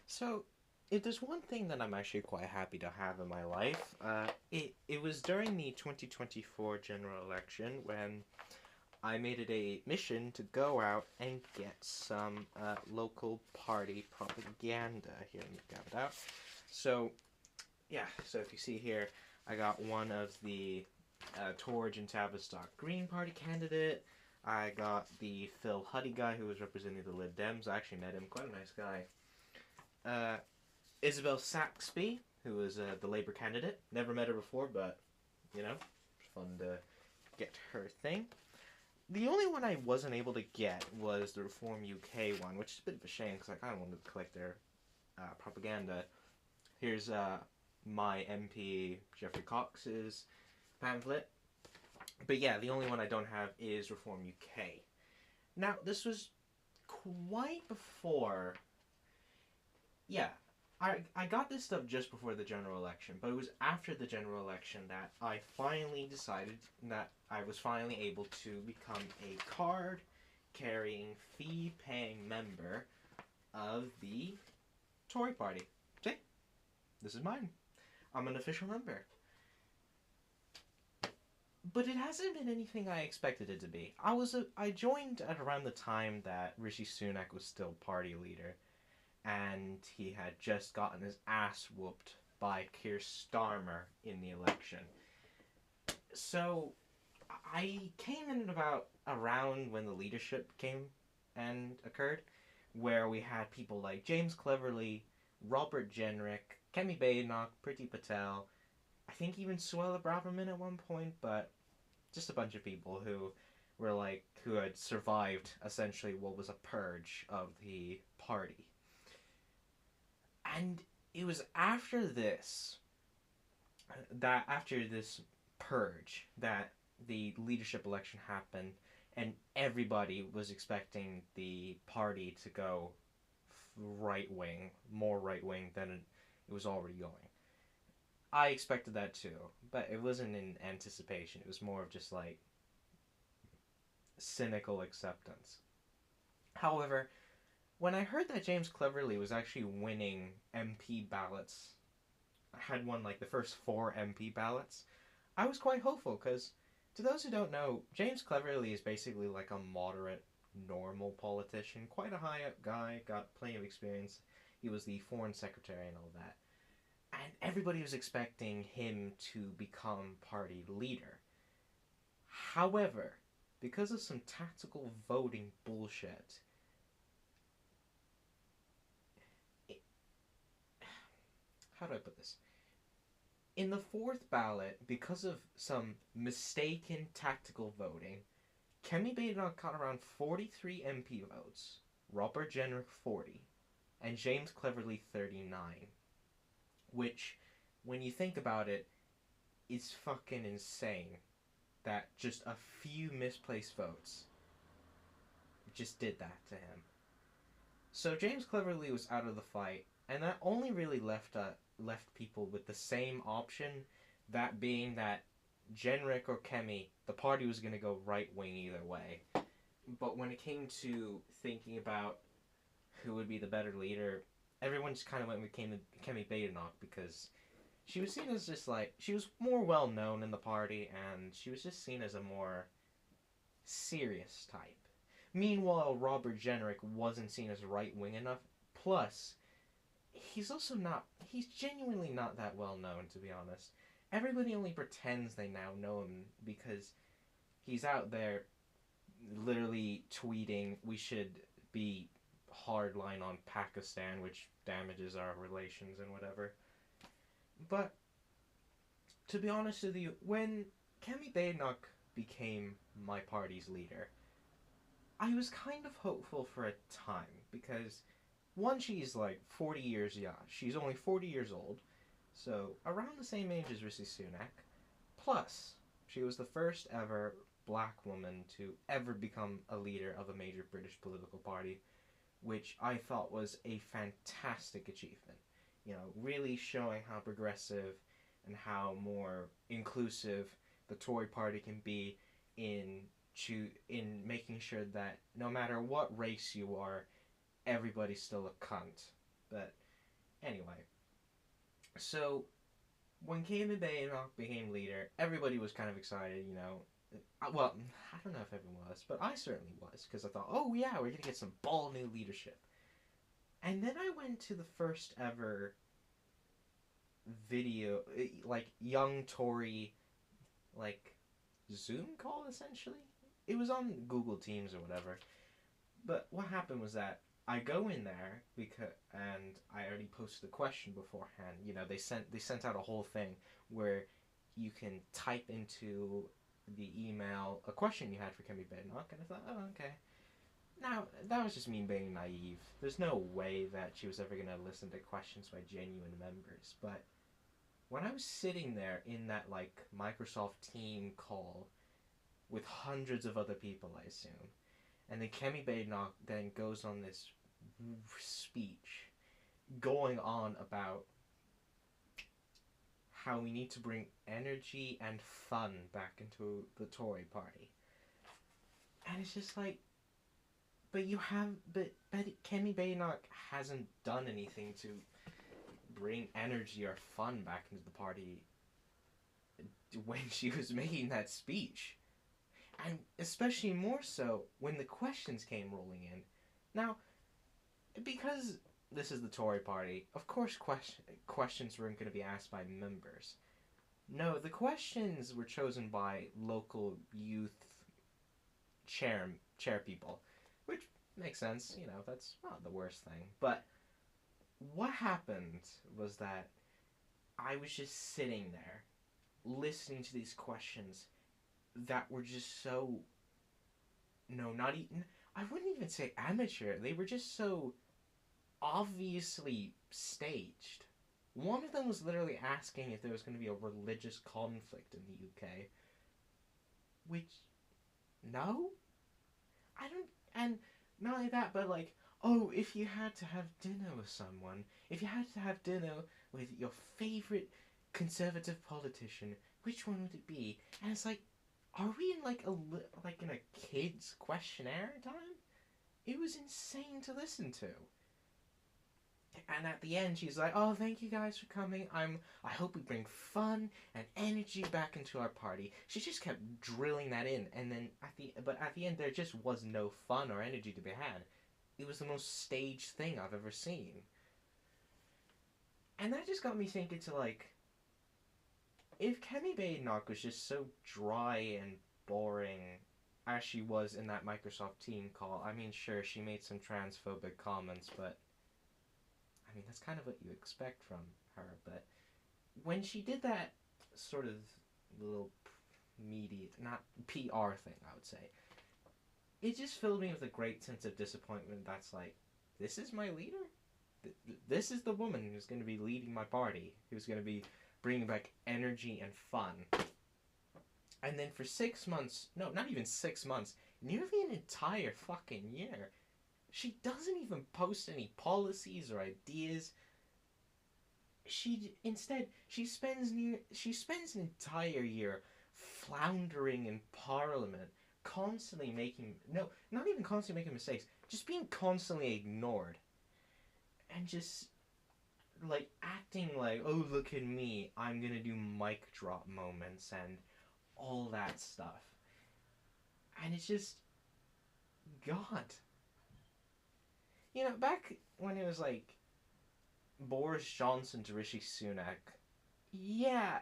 So, if there's one thing that I'm actually quite happy to have in my life, it was during the 2024 general election when I made it a mission to go out and get some local party propaganda. Here, let me grab it out. So, yeah, so if you see here, I got one of the Torge and Tavistock Green Party candidate. I got the Phil Huddy guy who was representing the Lib Dems. I actually met him, quite a nice guy. Uh, Isabel Saxby, who was the Labour candidate. Never met her before, but you know, fun to get her thing. The only one I wasn't able to get was the Reform UK one, which is a bit of a shame because I kind of wanted to collect their propaganda. Here's my MP Geoffrey Cox's pamphlet. But yeah, the only one I don't have is Reform UK. Now, this was quite before. Yeah, I got this stuff just before the general election, but it was after the general election that I finally decided that I was finally able to become a card carrying, fee paying member of the Tory party. See, this is mine. I'm an official member. But it hasn't been anything I expected it to be. I joined at around the time that Rishi Sunak was still party leader, and he had just gotten his ass whooped by Keir Starmer in the election. So I came in about around when the leadership came and occurred, where we had people like James Cleverly, Robert Jenrick, Kemi Badenoch, Priti Patel, I think even Suella Braverman at one point, but just a bunch of people who had survived essentially what was a purge of the party. And it was after this purge that the leadership election happened, and everybody was expecting the party to go right wing, more right wing than it was already going. I expected that too, but it wasn't in anticipation. It was more of just like cynical acceptance. However, when I heard that James Cleverly was actually winning MP ballots, had won like the first four MP ballots, I was quite hopeful because, to those who don't know, James Cleverly is basically like a moderate, normal politician, quite a high up guy, got plenty of experience. He was the foreign secretary and all that. And everybody was expecting him to become party leader. However, because of some tactical voting bullshit, it, how do I put this? In the fourth ballot, because of some mistaken tactical voting, Kemi Badenoch got around 43 MP votes, Robert Jenrick 40, and James Cleverly 39. Which, when you think about it, is fucking insane that just a few misplaced votes just did that to him. So James Cleverly was out of the fight, and that only really left people with the same option, that being that Jenrick or Kemi, the party was going to go right wing either way. But when it came to thinking about who would be the better leader, everyone just kind of went with Kemi Badenoch because she was seen as just like, she was more well known in the party and she was just seen as a more serious type. Meanwhile, Robert Jenrick wasn't seen as right wing enough. Plus, he's genuinely not that well known, to be honest. Everybody only pretends they now know him because he's out there literally tweeting we should be hardline on Pakistan, which damages our relations and whatever. But to be honest with you, when Kemi Badenoch became my party's leader, I was kind of hopeful for a time because one, she's like 40 years young. She's only 40 years old, so around the same age as Rishi Sunak. Plus, she was the first ever black woman to ever become a leader of a major British political party, which I thought was a fantastic achievement. You know, really showing how progressive and how more inclusive the Tory party can be in in making sure that no matter what race you are, everybody's still a cunt. But Anyway, so when Kemi Baylock became leader, everybody was kind of excited, you know. Well, I don't know if everyone was, but I certainly was, because I thought, oh yeah, we're gonna get some ball new leadership. And then I went to the first ever video, like young Tory, like Zoom call essentially. It was on Google Teams or whatever. But what happened was that I go in there because, and I already posted the question beforehand. You know, they sent out a whole thing where you can type into the email a question you had for Kemi Badenoch, and I thought, oh okay. Now that was just me being naive. There's no way that she was ever gonna listen to questions by genuine members. But when I was sitting there in that like Microsoft team call with hundreds of other people, I assume, and then Kemi Badenoch then goes on this speech going on about how we need to bring energy and fun back into the Tory party. And it's just like, but Kemi Badenoch hasn't done anything to bring energy or fun back into the party when she was making that speech. And especially more so when the questions came rolling in. Now, because this is the Tory party, of course questions weren't going to be asked by members. No, the questions were chosen by local youth chair people, which makes sense, you know, that's not the worst thing. But what happened was that I was just sitting there listening to these questions that were just so, no, not even, I wouldn't even say amateur. They were just so obviously staged. One of them was literally asking if there was going to be a religious conflict in the UK, which, no, I don't. And not only that, but like, oh, if you had to have dinner with someone, if you had to have dinner with your favorite conservative politician, which one would it be? And it's like, are we in like like in a kids questionnaire time? It was insane to listen to. And at the end, she's like, "Oh, thank you guys for coming. I hope we bring fun and energy back into our party." She just kept drilling that in, and then at the end, there just was no fun or energy to be had. It was the most staged thing I've ever seen, and that just got me thinking to like, if Kemi Badenoch was just so dry and boring as she was in that Microsoft team call, I mean, sure, she made some transphobic comments, but I mean, that's kind of what you expect from her. But when she did that sort of little media, not PR thing, I would say, it just filled me with a great sense of disappointment. That's like, this is my leader? This is the woman who's going to be leading my party, who's going to be bringing back energy and fun. And then for 6 months, no, not even 6 months, nearly an entire fucking year, she doesn't even post any policies or ideas. She spends an entire year floundering in Parliament, constantly making no, not even constantly making mistakes, just being constantly ignored, and just like acting like, oh look at me, I'm gonna do mic drop moments and all that stuff, and it's just God. You know, back when it was like Boris Johnson to Rishi Sunak, yeah,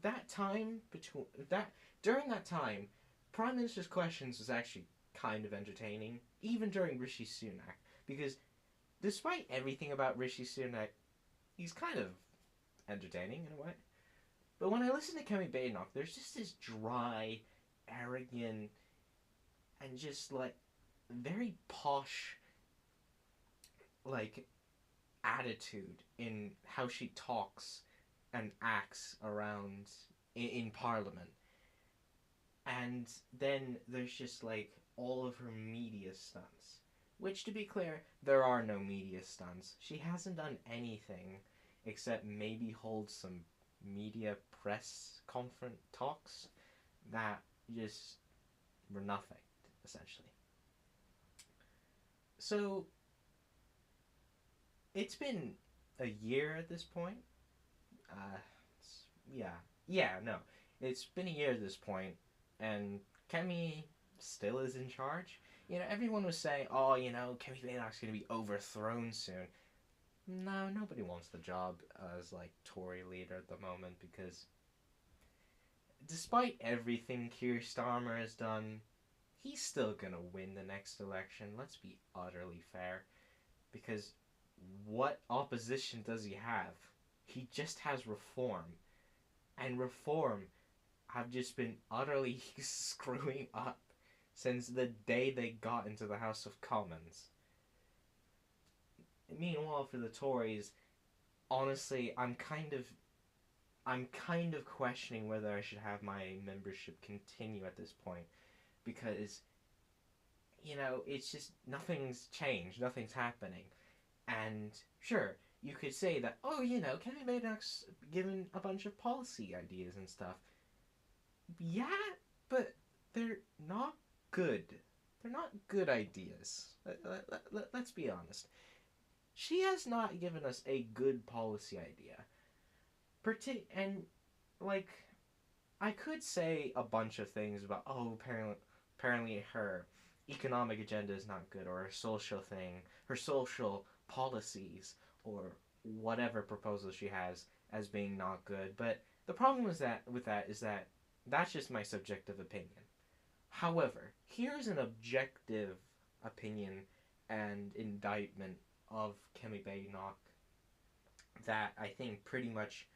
that time between that during that time, Prime Minister's questions was actually kind of entertaining, even during Rishi Sunak, because despite everything about Rishi Sunak, he's kind of entertaining in a way. But when I listen to Kemi Badenoch, there's just this dry, arrogant, and just like very posh, like attitude in how she talks and acts around in Parliament. And then there's just like all of her media stunts. Which, to be clear, there are no media stunts. She hasn't done anything except maybe hold some media press conference talks that just were nothing, essentially. So, it's been a year at this point. Uh, yeah, yeah, no, it's been a year at this point, and Kemi still is in charge. You know, everyone was saying, "Oh, you know, Kemi Baylock's gonna be overthrown soon." No, nobody wants the job as like Tory leader at the moment because, despite everything Keir Starmer has done, he's still gonna win the next election. Let's be utterly fair, because what opposition does he have? He just has reform, and reform have just been utterly screwing up since the day they got into the House of Commons. Meanwhile, for the Tories, honestly, I'm kind of questioning whether I should have my membership continue at this point because it's just nothing's changed, nothing's happening. And sure, you could say that, oh, Kemi Baylock's given a bunch of policy ideas and stuff. Yeah, but they're not good. They're not good ideas. Let's be honest. She has not given us a good policy idea. And, like, I could say a bunch of things about, oh, apparently her economic agenda is not good, or her social thing, her social policies, or whatever proposal she has as being not good. But the problem is that with that is that that's just my subjective opinion. However, here's an objective opinion and indictment of Kemi Baylock that I think pretty much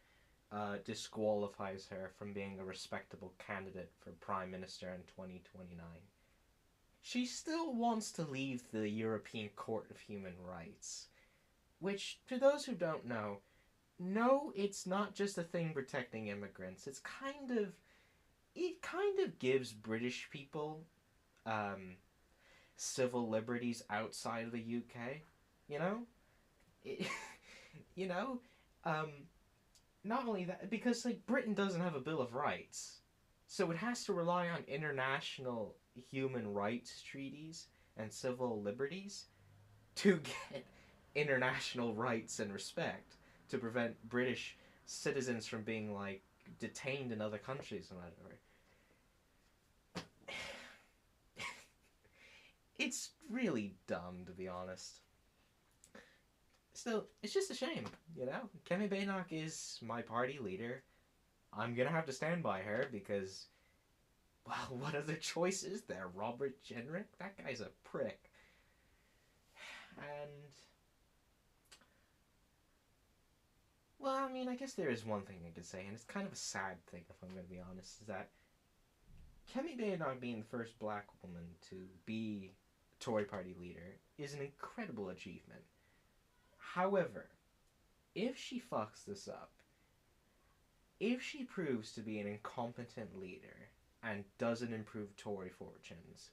disqualifies her from being a respectable candidate for Prime Minister in 2029. She still wants to leave the European Court of Human Rights, which, to those who don't know, no, it's not just a thing protecting immigrants. It kind of gives British people um, civil liberties outside of the UK. You know, it, you know, um, not only that, because like Britain doesn't have a Bill of Rights, so it has to rely on international human rights treaties and civil liberties to get international rights and respect to prevent British citizens from being like detained in other countries and whatever. It's really dumb, to be honest. Still, it's just a shame, Kemi Baylock is my party leader. I'm gonna have to stand by her because, well, what other choice is there? Robert Jenrick? That guy's a prick. And, well, I mean, I guess there is one thing I could say, and it's kind of a sad thing, if I'm gonna be honest, is that Kemi Baylock being the first black woman to be Tory party leader is an incredible achievement. However, if she fucks this up, if she proves to be an incompetent leader and doesn't improve Tory fortunes,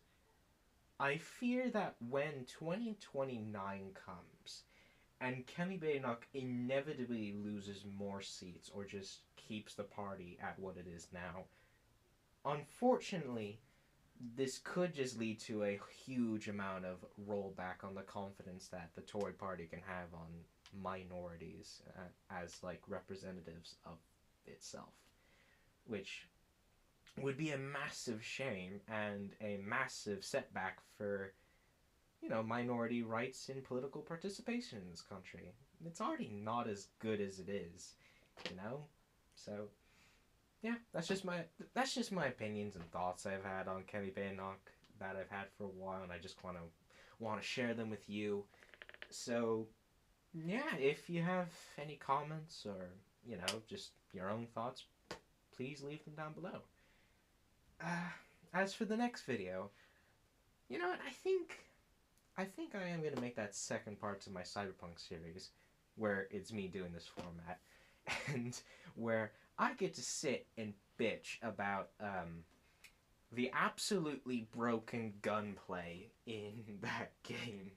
I fear that when 2029 comes and Kemi Baylock inevitably loses more seats or just keeps the party at what it is now, unfortunately, this could just lead to a huge amount of rollback on the confidence that the Tory party can have on minorities as like representatives of itself, which would be a massive shame and a massive setback for minority rights in political participation in this country. It's already not as good as it is, so yeah, that's just my opinions and thoughts I've had on Kemi Baylock that I've had for a while, and I just want to share them with you. So yeah, if you have any comments or just your own thoughts, please leave them down below. As for the next video, you know what? I think I am gonna make that second part to my Cyberpunk series, where it's me doing this format, and where I get to sit and bitch about the absolutely broken gunplay in that game.